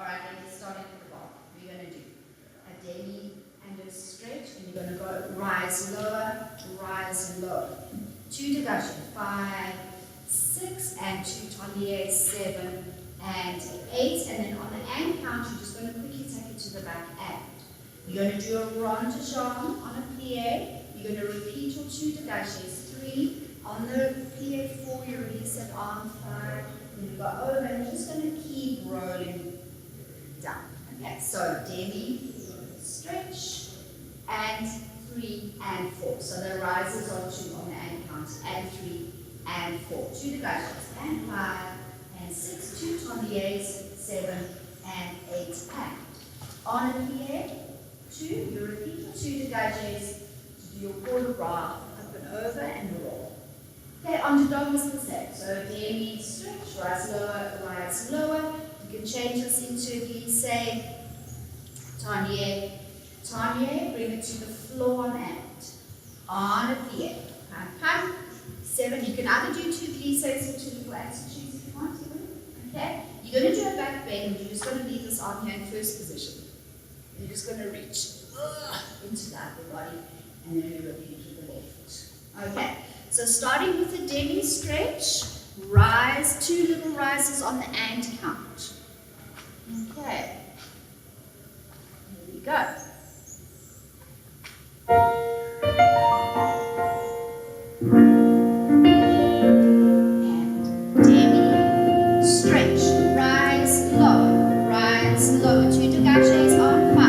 Alright, let's start with the bar. We're going to do a demi and a stretch, and you're going to go rise lower, rise lower. 2 dégagés, 5, 6, and 2 tendu, 7, and 8. And then on the and count, you're just going to quickly take it to the back and. You're going to do a RONDS on a plie. You're going to repeat your 2 dégagés, 3. On the plie 4, you release that arm, 5. Then you go over, and you're just going to keep rolling down. Okay, so demi, stretch, and 3 and 4. So the rises are 2 on the and count, and 3 and 4. 2 dégagés, and 5, and 6, 2 tendu, 7, and 8, and. On a plie 2, you repeat your 2 dégagés to do your quarter bras, up and over, and roll. Okay, on to dog is the same. So demi, stretch, rise lower. You can change this into glisse, tendu, tendu, bring it to the floor and on a plie. Pump, 7. You can either do 2 glisses or 2 little attitudes if you want to. Okay? You're going to do a back bend. You're just going to leave this arm here in first position. You're just going to reach into the upper body, and then you repeat with the left. Okay, so starting with the demi stretch, rise, 2 little rises on the and count. Okay, here we go. And demi, stretch, rise, lower, 2 dégagés on 5,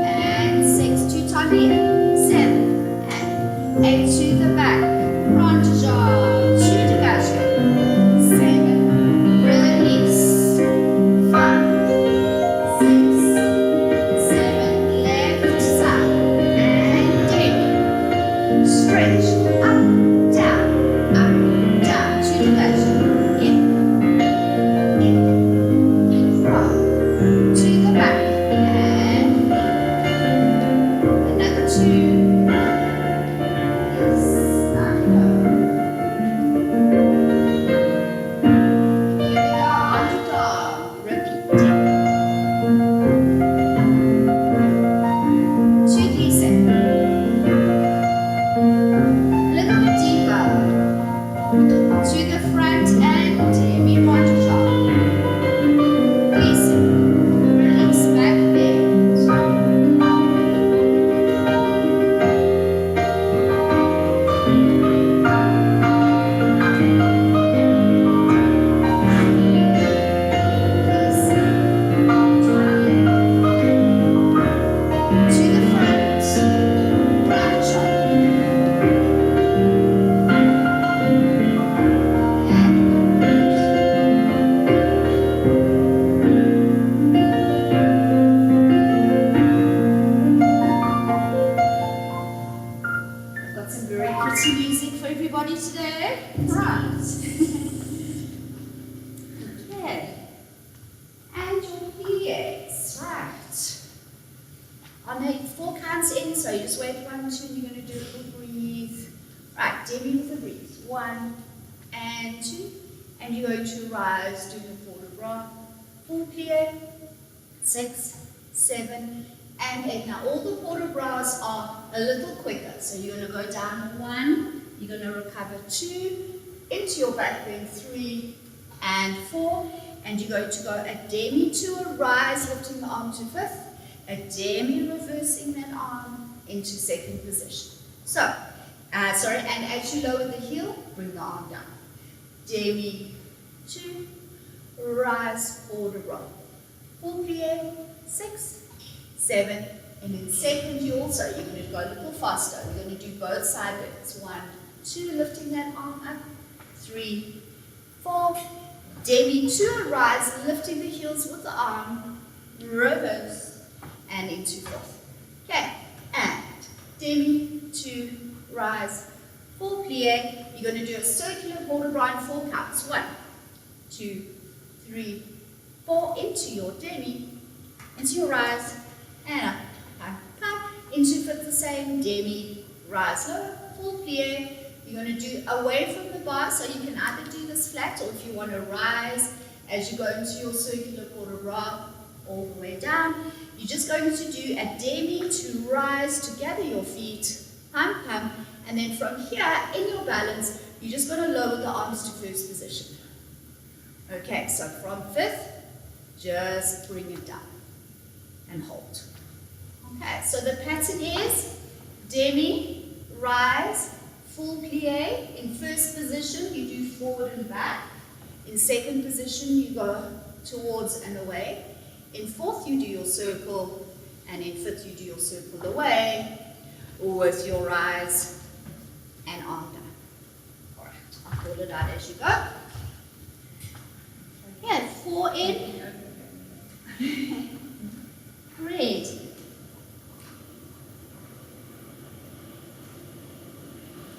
and 6, 2 tendu, 7, and 8 to the back, RONDS, 2 dégagés, 7, release, 5, 6, 7, left side, and demi, stretch, up, down, 2 dégagés, in, from, to the back, and another 2, yes, I know. Here we go, underdog, repeat. 2 glisses, a little bit deeper, to the front and demi RONDS. Glisse, release, back bend. Glisse, to the front, RONDS. I've got some very pretty music for everybody today. Right. Okay. And your plies. Right. On the 4 counts in, so you just wait 1, 2, and you're going to do a little breathe. Right, demi with a breathe. 1 and 2. And you're going to rise, do the quarter bras. Full plie. 6, 7, and 8. Now all the quarter bras are a little quicker. So you're going to go down 1, you're going to recover 2, into your back bend 3 and 4, and you're going to go a demi to a rise, lifting the arm to 5th, a demi reversing that arm into 2nd position. So, and as you lower the heel, bring the arm down. Demi 2, rise, quarter bras. Full plie, 6, 7, and in 2nd you're going to go a little faster. We're going to do both side bends. 1, 2, lifting that arm up. 3, 4, demi to a rise, lifting the heels with the arm, reverse, and into 4th. Okay, and demi to rise, full plie. You're going to do a circular quarter bra in 4 counts. 1, 2, 3, 4, into your demi, into your rise, and up, into 5th the same, demi, rise lower, full plie. You're going to do away from the bar, so you can either do this flat, or if you want to rise as you go into your circular quarter bra, all the way down. You're just going to do a demi to rise to gather your feet, pump, pump, and then from here, in your balance, you're just going to lower the arms to first position. Okay, so from fifth, just bring it down and hold. Okay, so the pattern is demi, rise, full plie. In first position, you do forward and back. In second position, you go towards and away. In fourth, you do your circle, and in fifth, you do your circle away, with your rise and arm down. All right, I'll call it out as you go. Okay, 4 in. Great.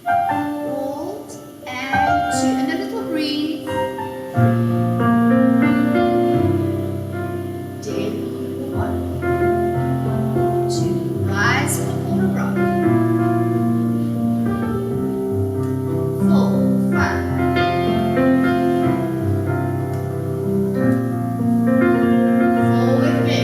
Hold, and 2, and a little breathe. Forward bend.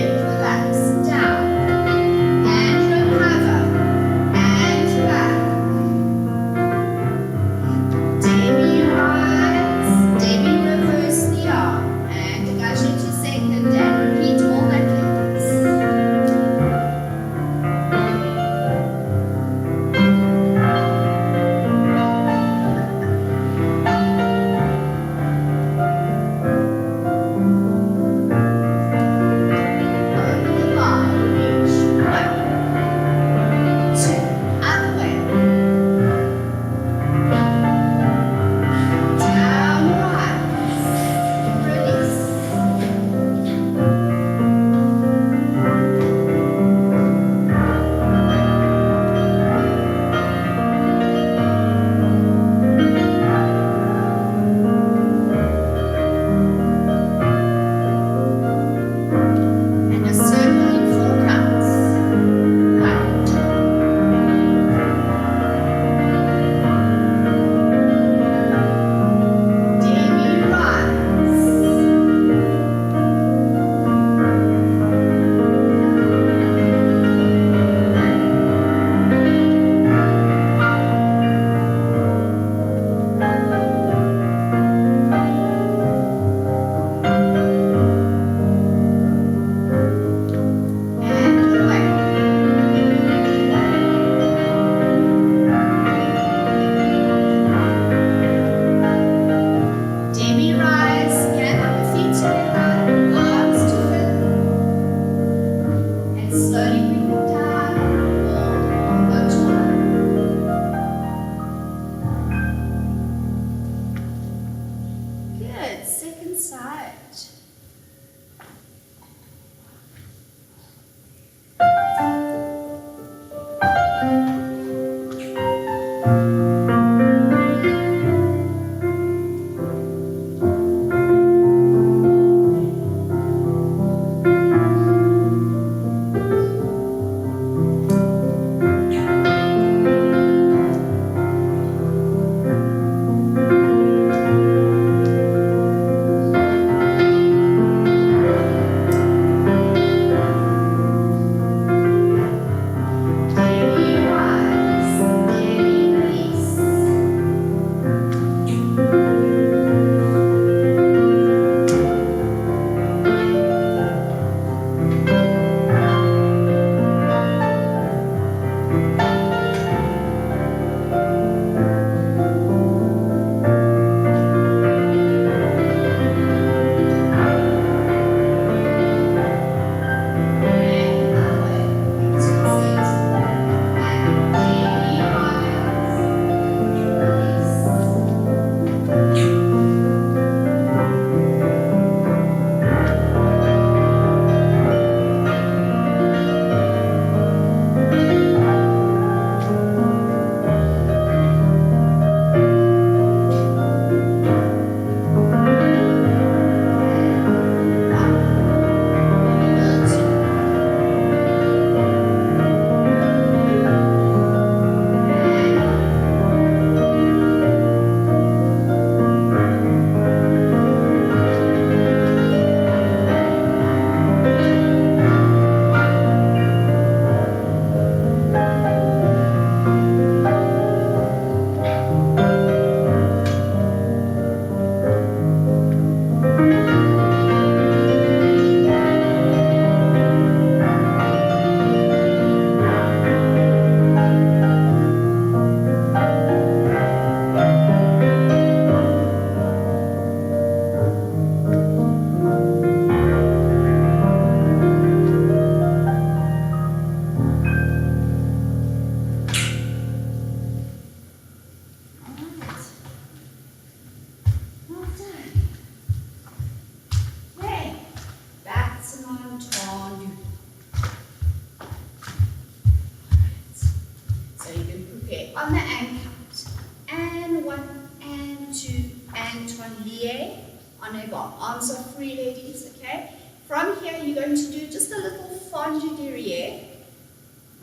on a bar. Arms are free, ladies, okay? From here, you're going to do just a little fondu derrière,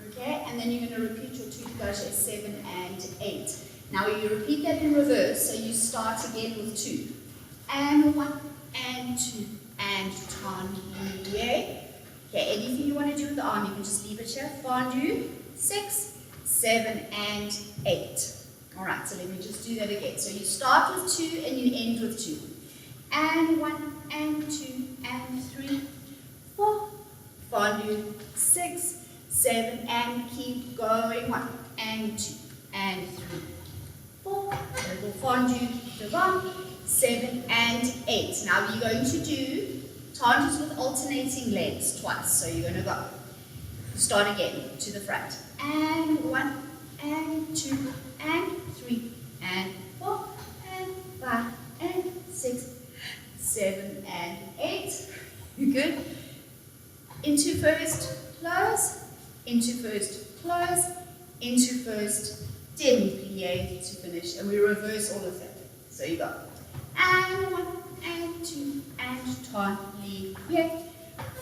okay? And then you're going to repeat your 2 dégagés, 7 and 8. Now you repeat that in reverse, so you start again with 2. And 1, and 2, and plié. Okay, anything you want to do with the arm, you can just leave it here. Fondu, 6, 7, and 8. Alright, so let me just do that again. So you start with 2 and you end with 2. And 1, and 2, and 3, 4. Fondu, 6, 7, and keep going. 1, and 2, and 3, 4. Little fondu, devant, 7, and 8. Now you're going to do tendus with alternating legs twice. So you're going to go. Start again to the front. And 1, and 2, and 3, and 4, and 5, and 6, 7, and 8. You good? Into first, close. Into first, close. Into first, demi-plié to finish. And we reverse all of that. So you go. And 1, and 2, and plié.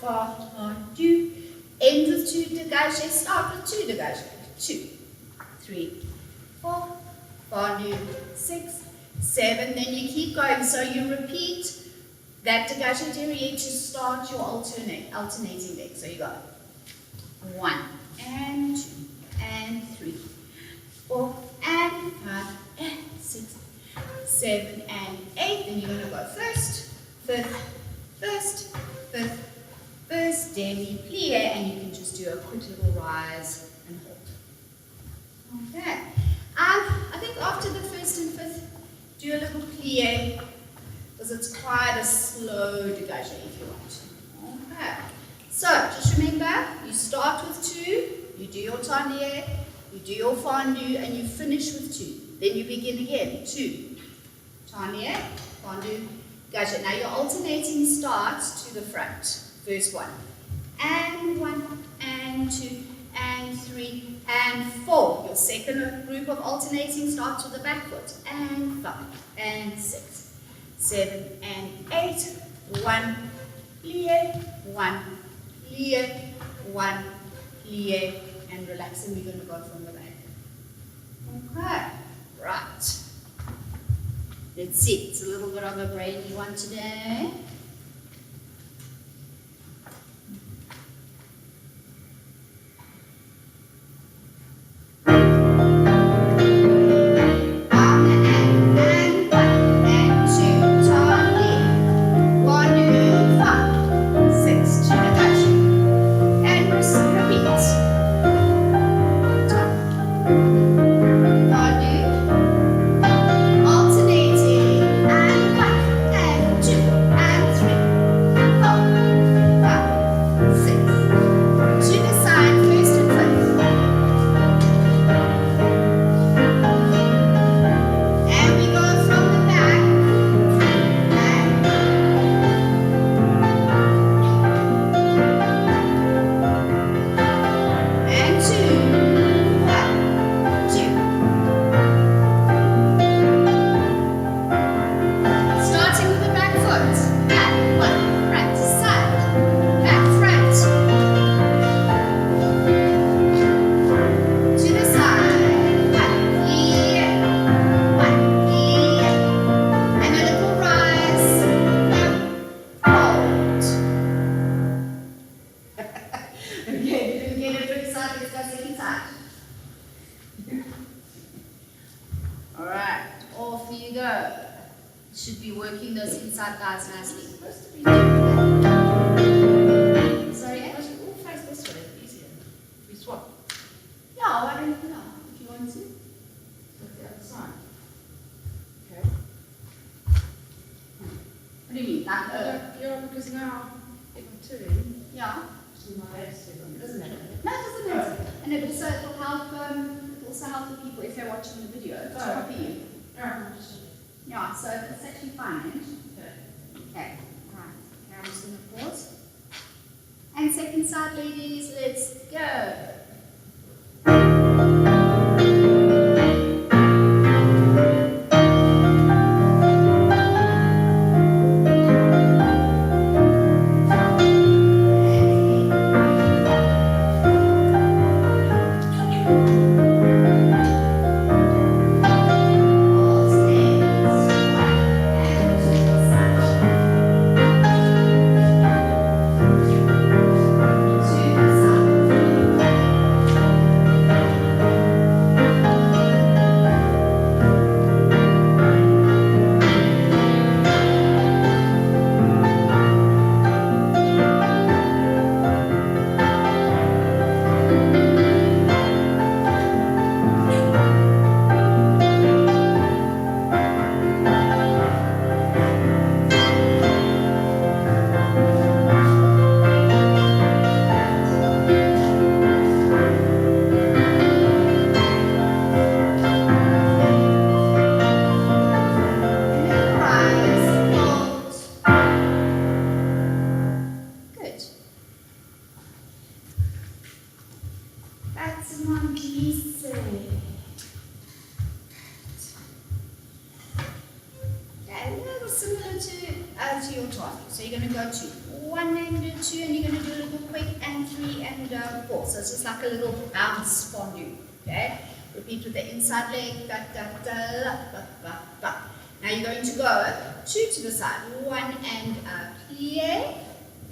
Fondu. End with 2 dégagés. Start with 2 dégagés. 2, 3, 4. Fondu. 6, 7. Then you keep going. So you repeat that dégagé derrière to start your alternating leg. So you go 1, and 2, and 3, 4, and 5, and 6, 7, and 8. Then you're going to go first, fifth, first, fifth, first, demi-plié, and you can just do a quick little rise and hold. Okay. I think after the first and fifth, do a little plié, because it's quite a slow dégagé if you want to. Okay. So just remember, you start with 2, you do your tendu, you do your fondu, and you finish with 2. Then you begin again. 2, tendu, fondu, dégagé. Now your alternating starts to the front. First 1, and 1, and 2, and 3, and 4. Your second group of alternating starts with the back foot. And 5, and 6, 7, and 8. 1, plié, 1, plié, 1, plié, and relax, and we're going to go from the back. Okay, right. Let's see, it's a little bit of a brainy one today. Should be working those inside thighs nicely. Sorry, I should all face this way, it's easier. We swap. Yeah, why don't you know? If you want to. Look the other side. Okay. What do you mean? Like, yeah, because now if I'm turning, yeah. it doesn't matter. No, it doesn't matter. And it also will help the people if they're watching the video to copy you. Yeah, so it's actually fine. Okay, right. Okay, I'm just going to pause. And second side, ladies, let's go. on, glisses. Okay, a little similar to your target. So you're going to go to 1 and 2, and you're going to do a little quick and 3 and 4. So it's just like a little bounce fondue. Okay? Repeat with the inside leg. Da, da, da, ba, ba, ba. Now you're going to go 2 to the side. 1 and plie.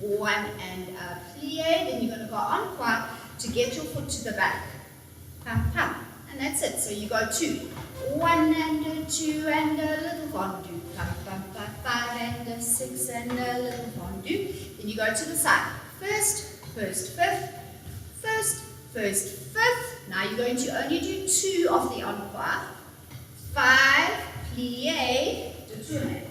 1 and plie. Then you're going to go en croix to get your foot to the back. Pam, pam. And that's it. So you go 2. 1 and 2 and a little fondue. Pam, pam, pam, 5 and 6 and a little fondue. Then you go to the side. First, first, fifth. First, first, fifth. Now you're going to only do 2 of the en croix. 5, plie, retourne.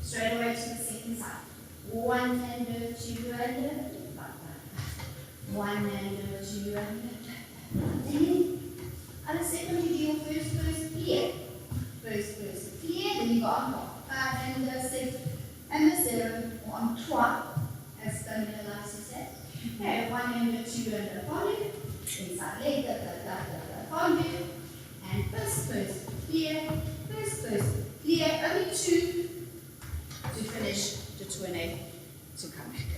Straight away to the second side. 1 and 2 and 1 and 2 and other second you do your first plie. First plie, then you go en croix. 5 and 6 and the 7 en croix, as Camilla likes to say. Okay, 1 and 2 and a fondue. Inside leg, fondue. And first plie. First plie. Only 2 to finish the tournée to come back.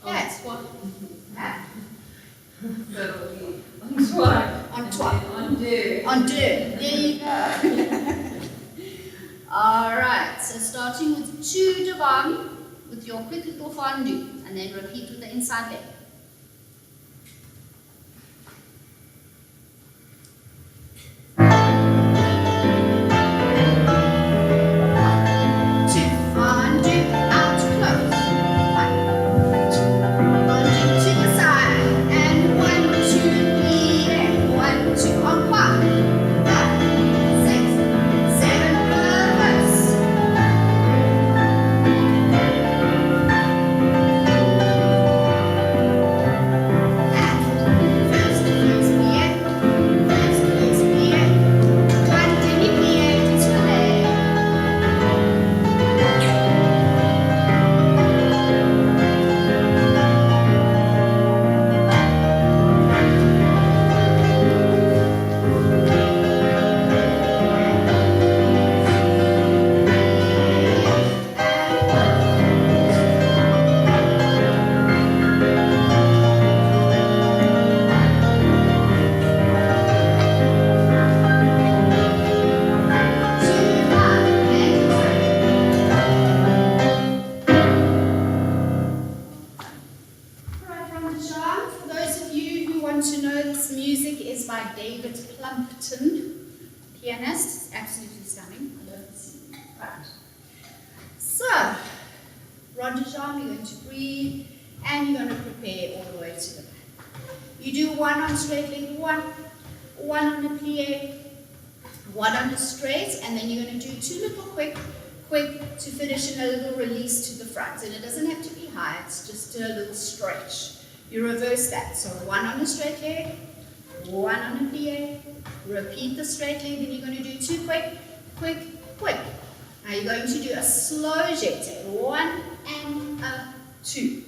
That's what. On deux. There you go. Alright, so starting with 2 devant with your quick little fondue, and then repeat with the inside leg. Pianist, absolutely stunning. I love the scene. Right. So, rond de jambe, you're going to breathe, and you're going to prepare all the way to the back. You do 1 on straight leg, 1 on the plie, 1 on the straight, and then you're going to do 2 little quick to finish in a little release to the front. And it doesn't have to be high, it's just a little stretch. You reverse that. So 1 on the straight leg, 1 on the plie, repeat the straight leg, then you're going to do 2 quick. Now you're going to do a slow jeté, 1 and 2.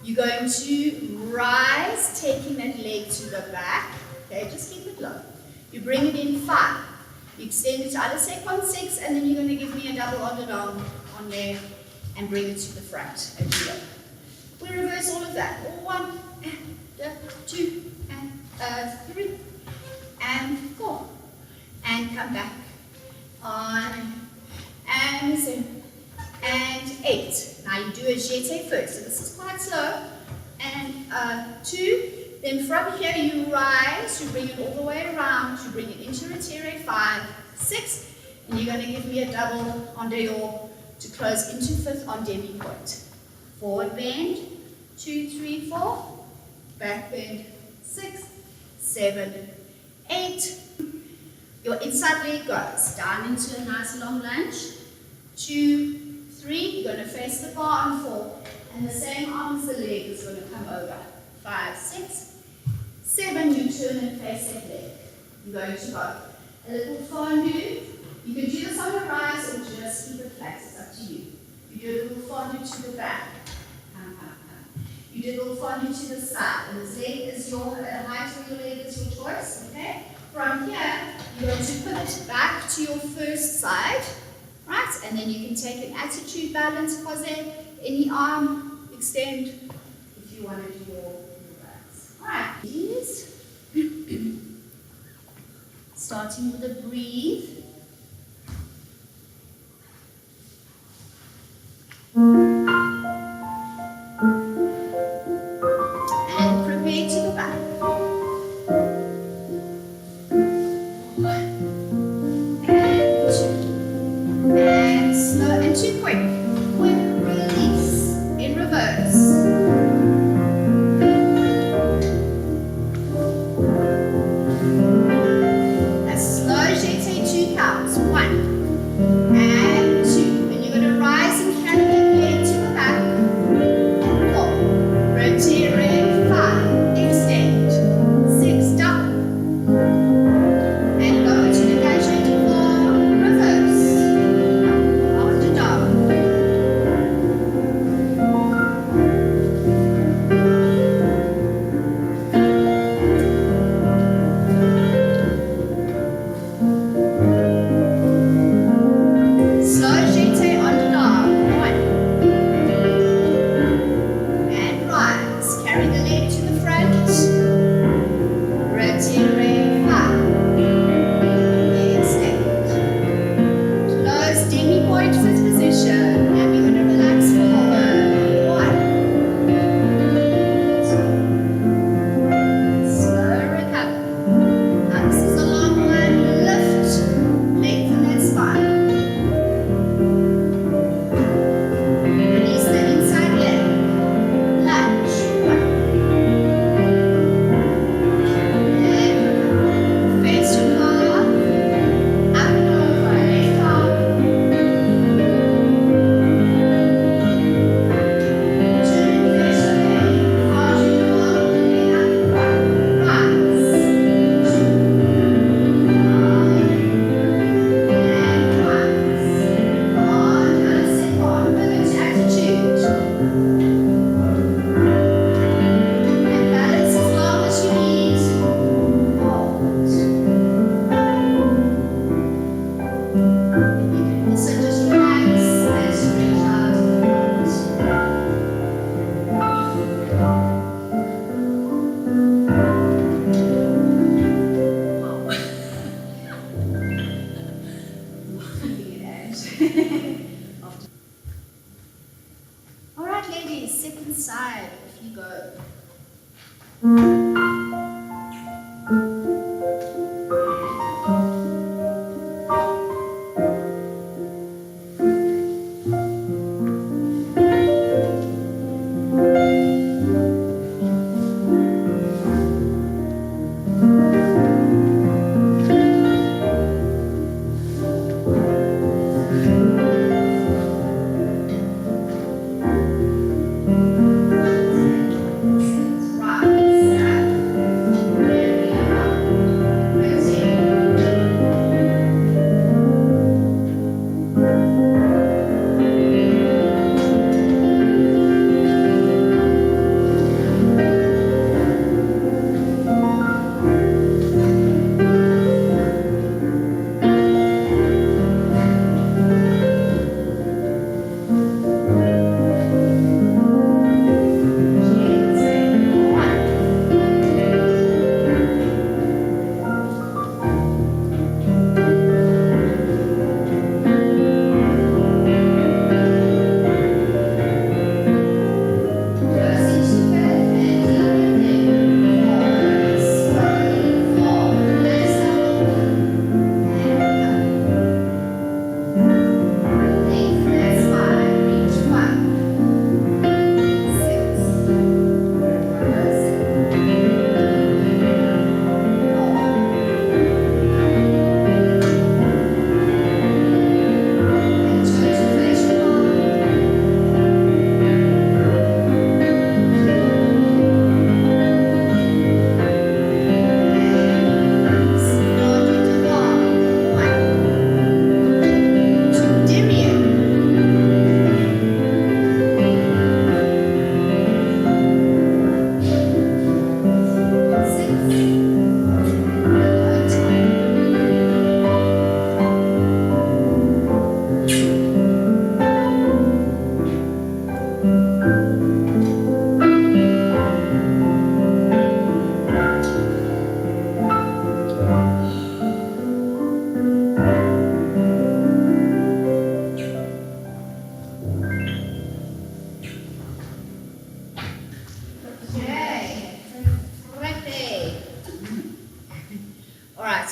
You're going to rise, taking that leg to the back. Okay, just keep it low. You bring it in 5. You extend it to other sec 1, 6, and then you're going to give me a double on there and bring it to the front as you go. We reverse all of that. 1 and 2 and 3 and 4. And come back on and 7 and 8. Now you do a jeté first, so this is quite slow. And 2. Then from here you rise, you bring it all the way around, you bring it into retiré, 5, 6, and you're going to give me a double en dehors to close into 5th on demi-point. Forward bend, 2, 3, 4, back bend, 6, 7, 8. Your inside leg goes down into a nice long lunge, 2, 3, you're going to face the bar on 4, and the same arm as the leg is going to come over, 5, 6, 7, you turn and face that leg. You're going to go a little fondue. You can do this on a rise or just keep it flat, it's up to you. You do a little fondue to the back. You jiggle from you to the side. And this leg is your, height of your leg is your choice, okay? From here, you're going to pivot back to your first side, right? And then you can take an attitude balance, pose, any arm, extend, if you want to do your balance. All right, please. Starting with a breathe. And prepare to go back. And two. And slow and too quick. Quick release in reverse. A slow jeté, 2 counts. 1 and 2. And you're going to rise and carry the leg to the back. 4. Rotate, 5. Extend. 6. Down. And go to the gadget 4. Reverse. On to down. Slow jeté on the down. 1. And rise. Carry the leg to the front. Rotate 5. Extend. Close demi-point fifth position. And we're going to relax forward. 1. Slow recover. Now this is a long one. Lift. Lengthen that spine. Release the inside leg. Lunge. 1. And face to bar. Up and over. Left arm. 2. Face to leg. Arch to bar. Leg up and back. Rise. 2. And rise. On. And sit on. Pivot to attitude. And balance as long as you need. Hold. You can also just relax and stretch out if you want. All right, ladies, second side, off you go. Rise.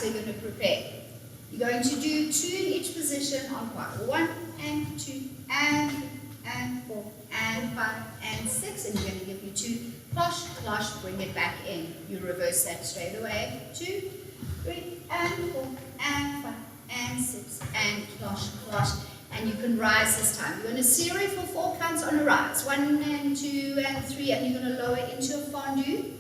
so you're going to prepare. You're going to do 2 in each position on part 1 and 2 and 4 and 5 and 6, and you're going to give me 2, cloche, cloche, bring it back in. You reverse that straight away. 2, 3 and 4 and 5 and 6 and cloche, cloche. And you can rise this time. You're going to serré for 4 counts on a rise. 1 and 2 and 3, and you're going to lower into a fondue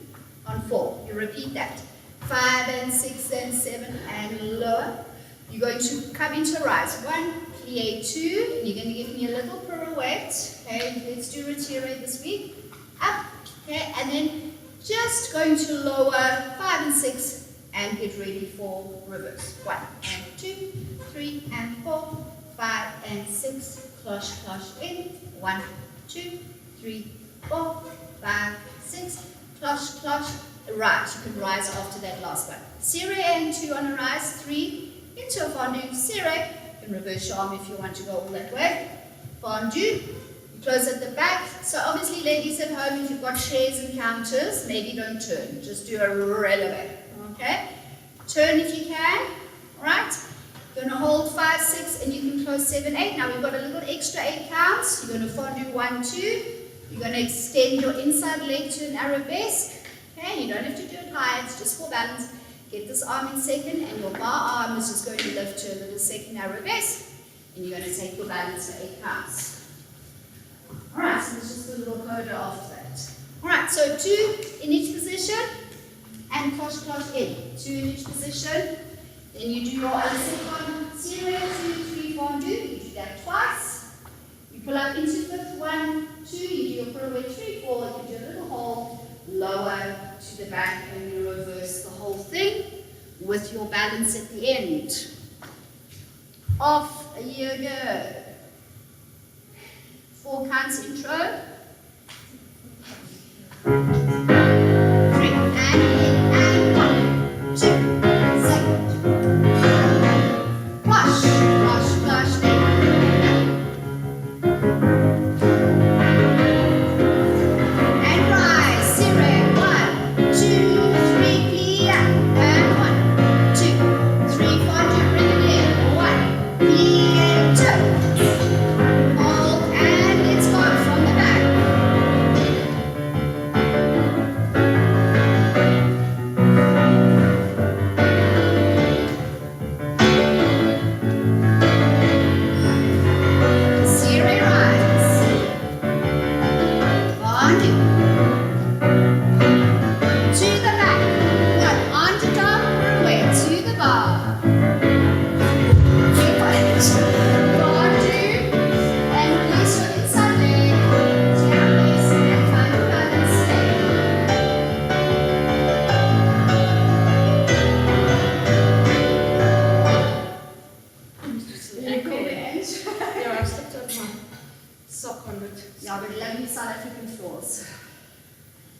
on 4. You repeat that. 5 and 6 and 7 and lower. You're going to come into a rise. 1, plie 2, and you're going to give me a little pirouette. Okay, let's do retiré this week. Up, okay, and then just going to lower 5 and 6 and get ready for reverse. 1 and 2, 3 and 4, 5 and 6, cloche, cloche in. 1, 2, 3, 4, 5, 6, cloche, cloche. Rise. You can rise after that last one. Serré and 2 on a rise. 3 into a fondue. Serré. You can reverse your arm if you want to go all that way. Fondue. You close at the back. So obviously, ladies at home, if you've got chairs and counters, maybe don't turn. Just do a releve. Okay. Turn if you can. All right. You're going to hold 5, 6, and you can close 7, 8. Now we've got a little extra 8 counts. You're going to fondue 1, 2. You're going to extend your inside leg to an arabesque. Okay, you don't have to do it high, it's just for balance. Get this arm in second, and your bar arm is just going to lift to a little second arabesque. And you're going to take your balance for 8 counts. Alright, so let's just do a little coda after that. Alright, so 2 in each position, and cloche, cloche in. 2 in each position. Then you do your second serré, 2, 3 fondue. You do that twice. You pull up into 5th, 1, 2. You do your pirouette 3, 4. You do a little hold, lower to the back, and you reverse the whole thing with your balance at the end. Off you go. 4 counts intro. 3 and in and 1, 2, second. Flush, flush, flush, and rise, serré, 1, 2, 3, plie, and 1, 2, 3, fondue, bring it in, 1, plie, 2, hold, and let's go from the back. Serré, rise, fondue. To the back, good, on to top, pirouette, to the bar. Keep on it. Fondue, and release your inside leg, jambe, and find your balance, stay. Ankle. End. Yeah, I stepped over my sock on it. Yeah, but lovely South African floors.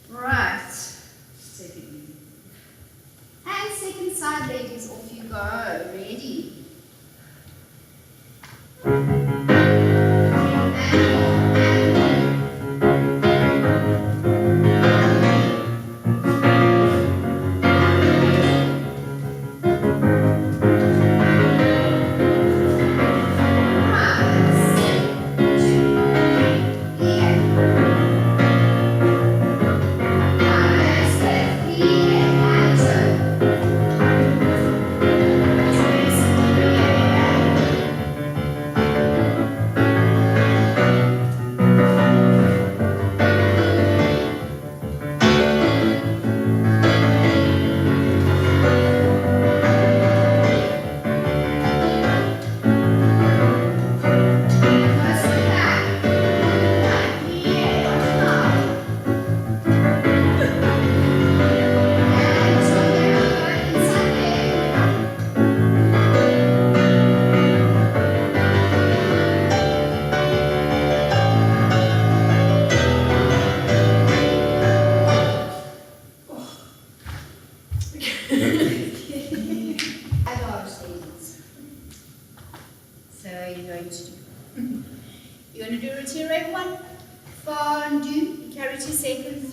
Right. Just take it easy. And second side, ladies, off you go. Ready?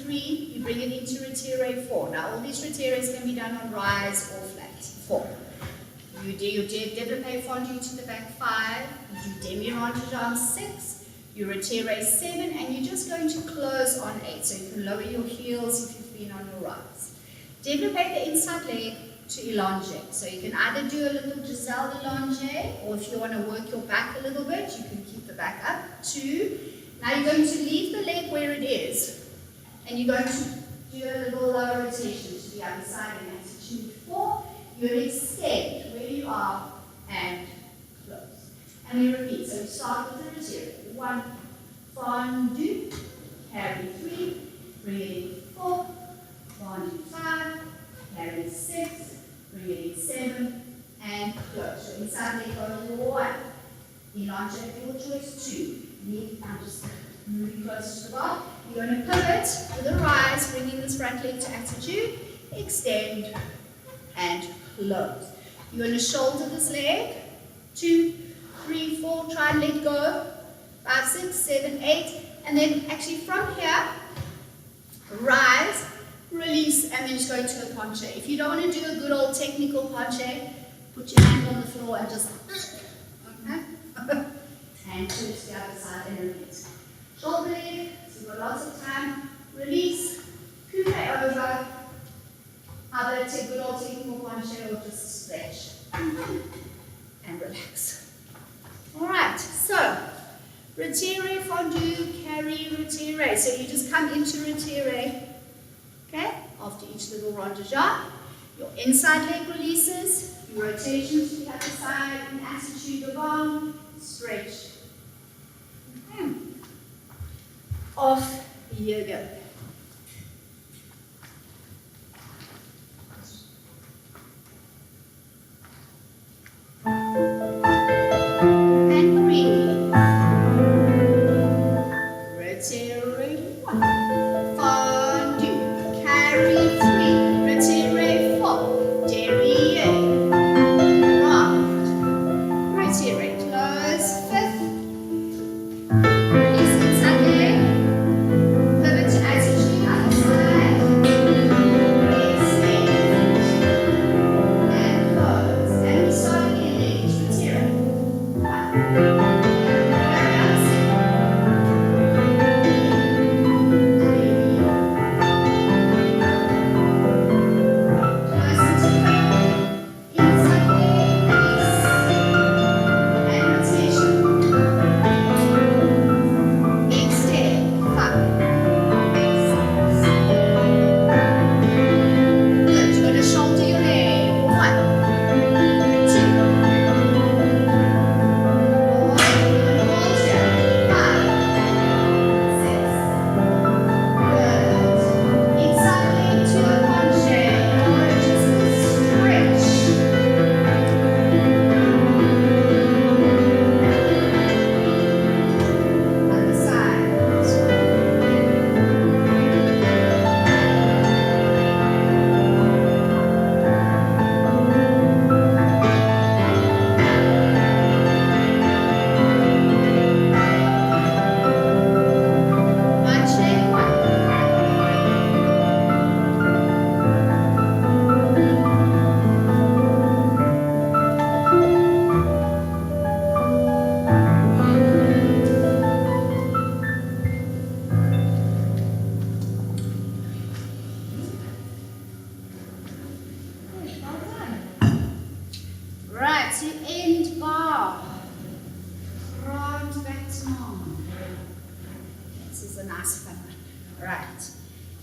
3, you bring it into retire 4. Now all these retires can be done on rise or flat. 4. You do your développé fondu to the back 5, you do demi-rondage on 6, you retire 7, and you're just going to close on 8. So you can lower your heels if you've been on your rise. Développé the inside leg to elongate. So you can either do a little Giselle elongate, or if you want to work your back a little bit, you can keep the back up. 2. Now you're going to leave the leg where it is, and you're going to do a little lower rotation to the other side in attitude 4. You're going to extend where you are and close. And we repeat. So we start with the retire. 1, fondu, carry 3, bring it in 4, fondu 5, carry 6, bring it in 7, and close. So inside leg goes 1. Elongate your choice 2. I'm just moving closer to the bar. You're going to pivot with a rise, bringing this front leg to attitude, extend, and close. You're going to shoulder this leg, 2, 3, 4, try and let go, 5, 6, 7, 8, and then actually from here, rise, release, and then just go to a penché. If you don't want to do a good old technical penché, put your hand on the floor and just, okay? And twist the other side and repeat. Shoulder leg, so you've got lots of time. Release, coupe over. Either take good old technical penché or just stretch. And relax. Alright, so retire, fondu, carry, retire. So you just come into retire, okay, after each little rondage. Your inside leg releases, your rotation to the other side, in attitude of arm, stretch. Off you go. And breathe. Retire 1. Fondu. Carry 3. Retire 4. Derriere. Round. Retire. Close 5th. Release inside leg. Pivot to attitude, other side. Extend. And close. And we start again, ladies. Retire. 1.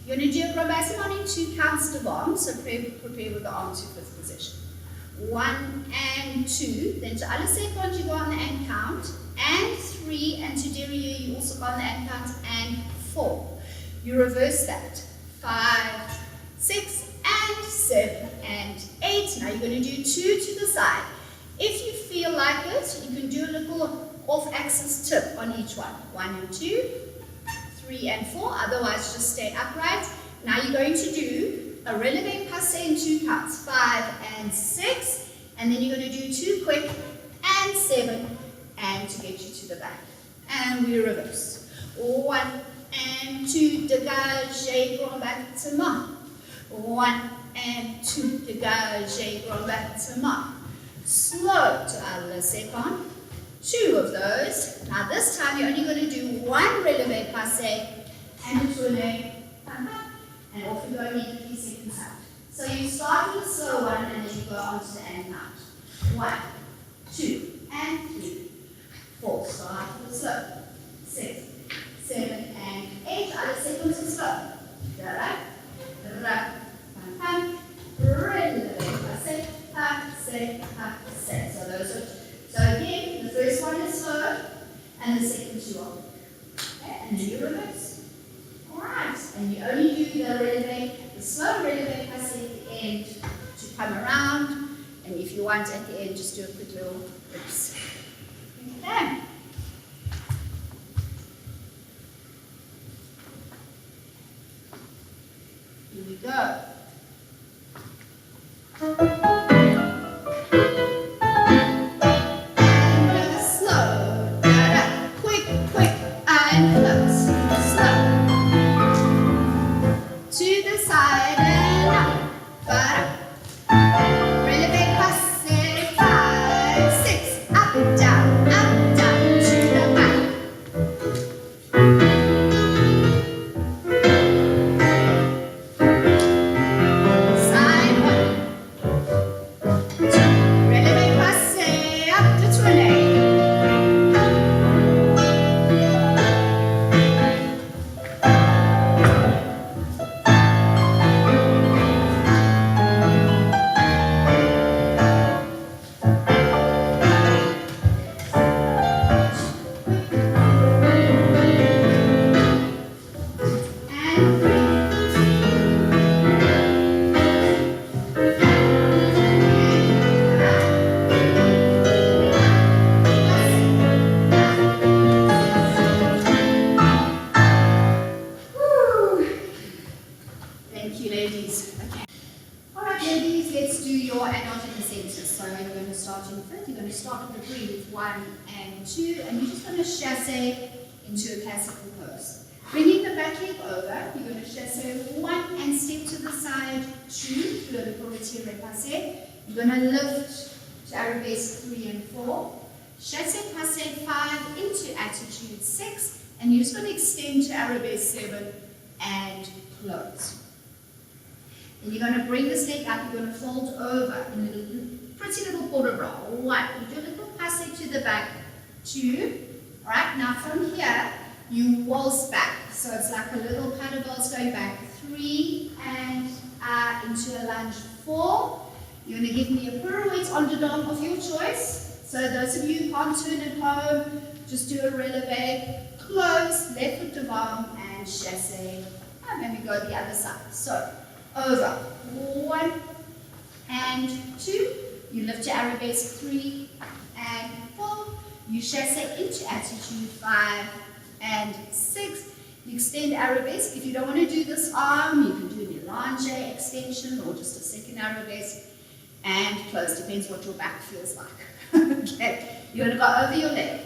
You're going to do a probation in 2 counts de bomb, so prepare with the arm to 5th position. 1 and 2, then to alle second you go on the end count, and 3, and to derriere you also go on the end count, and 4. You reverse that. 5, 6, and 7, and 8. Now you're going to do 2 to the side. If you feel like it, you can do a little off-axis tip on each one. 1 and 2. 3 and 4, otherwise just stay upright. Now you're going to do a relevé passé in 2 counts, 5 and 6, and then you're going to do 2 quick and 7, and to get you to the back. And we reverse. 1 and 2, dégagez, combattement. 1 and 2, dégagez, combattement. Slow to la seconde. 2 of those. Now this time you're only going to do 1 relevé passé and a tourné, and off you go immediately 2 seconds out. So you start with a slow one and then you go on to the and out. 1, 2, and 3, 4. Start with a slow. 6, 7, and 8. Other sequence is slow. Right? Relevé passé, passé, passé. So those are. So again, the first one is slow, and the second 2 are. Okay, and then you reverse. Alright, and you only do the relevé, the slow relevé passé at the end to come around, and if you want at the end, just do a quick little rips. Okay. Here we go. Into a classical pose. Bringing the back leg over, you're going to chasse 1 and step to the side, 2, le retiré passé. You're going to lift to arabesque 3 and 4. Chasse passé 5 into attitude 6, and you're just going to extend to arabesque 7 and close. Then you're going to bring this leg up, you're going to fold over in a pretty little quarter roll. 1, you do a little passé to the back, 2. Alright, now from here, you waltz back. So it's like a little paddle waltz going back. 3 and into a lunge. 4. You're going to give me a pirouette on the dome of your choice. So those of you who can't turn at home, just do a relevé, close, left foot devant, and chasse. And then we go the other side. So over. 1 and 2. You lift your arabesque 3 and 4. You chasse into attitude 5 and 6. You extend arabesque. If you don't want to do this arm, you can do an élange extension or just a second arabesque and close. Depends what your back feels like. Okay, you're going to go over your leg.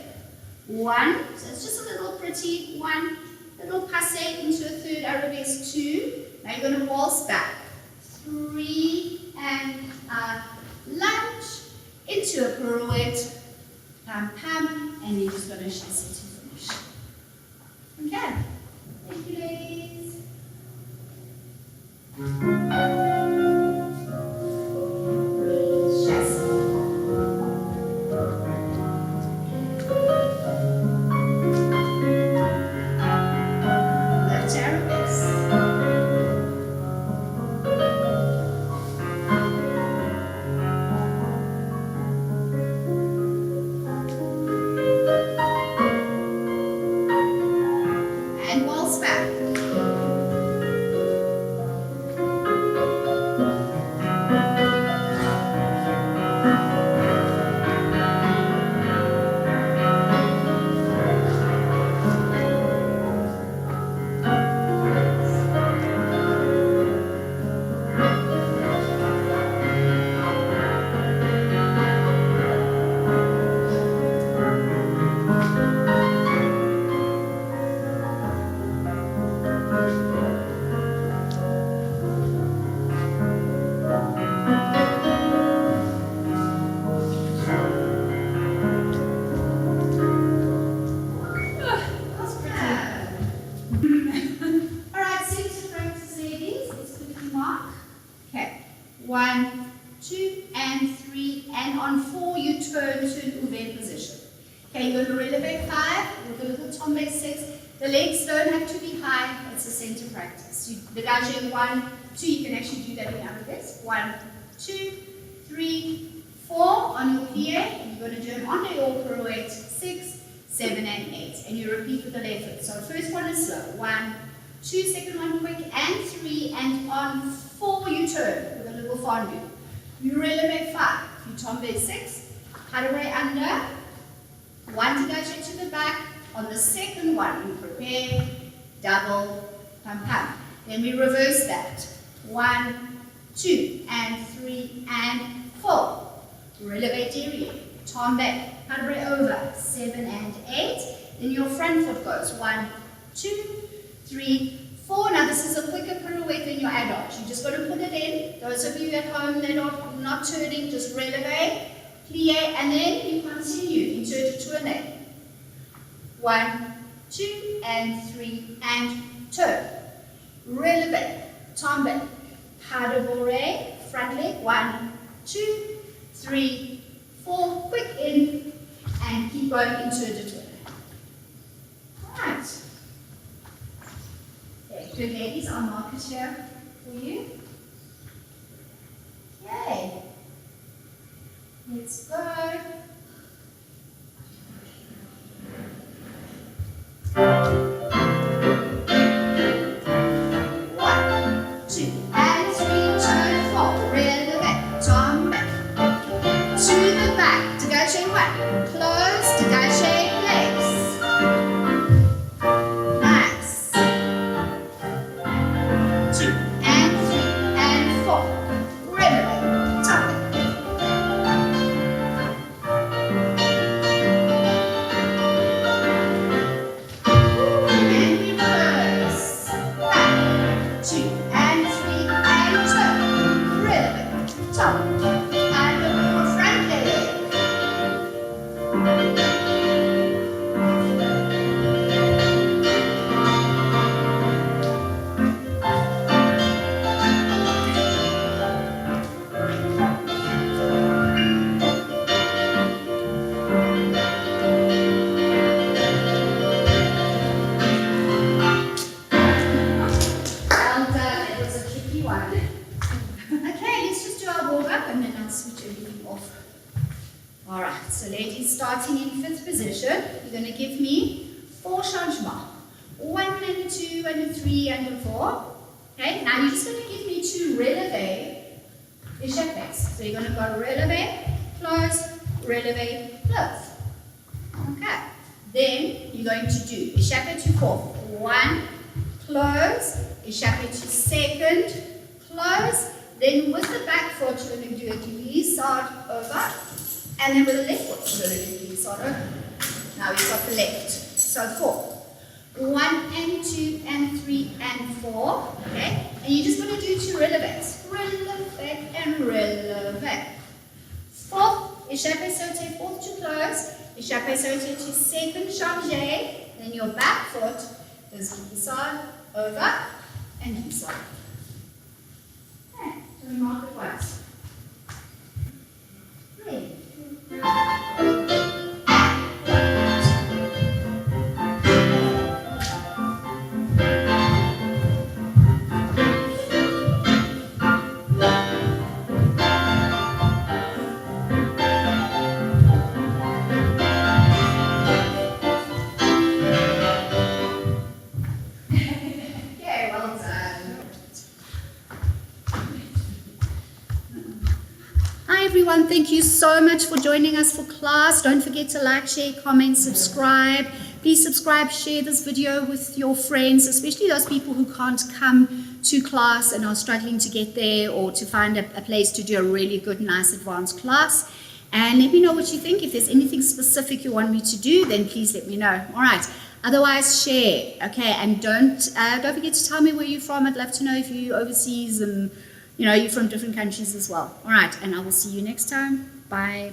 1, so it's just a little pretty 1, little passé into a third arabesque 2. Now you're going to waltz back. 3 and lunge into a pirouette. Pam, pam, and you're just going to chasse to finish. Okay. Thank you, ladies. Chasse. Left arabesque. And waltz back. 1, 2, and 3, and on 4 you turn to an ouvert position. Okay, you're going to releve 5 with a little tombe 6. The legs don't have to be high, it's a center practice. You dégage 1, 2, you can actually do that in abacus. 1, 2, 3, 4 on your plie, and you're going to do an en dehors pirouette 6, 7, and 8. And you repeat with the left foot. So first one is slow. 1, 2, second one quick, and 3, and on 4 you turn with a little fondue. You releve 5, you tombe 6, cut away under, 1 dégage to the back. On the second one, you prepare, double, pump, pump. Then we reverse that. 1, 2, and 3, and 4. Releve derrière, tombe, cut away over, 7 and 8. Then your front foot goes 1, 2, 3, 4. Now this is a quicker pirouette than your adage. You just got to put it in. Those of you at home that are not turning, just releve, plie, and then you continue into a tourne. 1, 2, and 3, and turn. Releve, tombe, pas de bourrée, front leg, 1, 2, 3, 4, quick in, and keep going into a tourne. Alright. Okay, good ladies, I'll mark it here for you. Okay. Let's go. 1, 2, and 3, turn 4, releve, tombe, to the back, dégage 1, close, dégage, place, nice, 2, and 3, and 4, releve, tombe. Starting in 5th position, you're going to give me 4 changements. 1 and a 2 and a 3 and a 4. Okay, now you're just going to give me 2 releve échappés. So you're going to go releve, close, releve, close. Okay, then you're going to do échappé to 4th. 1, close, échappé to 2nd, close. Then with the back foot, you're going to do a glissade over. And then with the left foot, we're going to do glissade over. Now we've got the left. So 4. 1 and 2 and 3 and 4. Okay? And you're just going to do 2 releves. Releve and releve. 4th, échappé sauté, 4th to close. Échappé sauté to 2nd, changer. Then your back foot is glissade over and glissade. Okay, so we mark it once. 3. Thank you so much for joining us for class. Don't forget to like, share, comment, subscribe. Please subscribe, share this video with your friends, especially those people who can't come to class and are struggling to get there or to find a place to do a really good, nice advanced class. And let me know what you think. If there's anything specific you want me to do, then please let me know. All right. Otherwise, share. Okay. And don't forget to tell me where you're from. I'd love to know if you're overseas and you're from different countries as well. All right, and I will see you next time. Bye.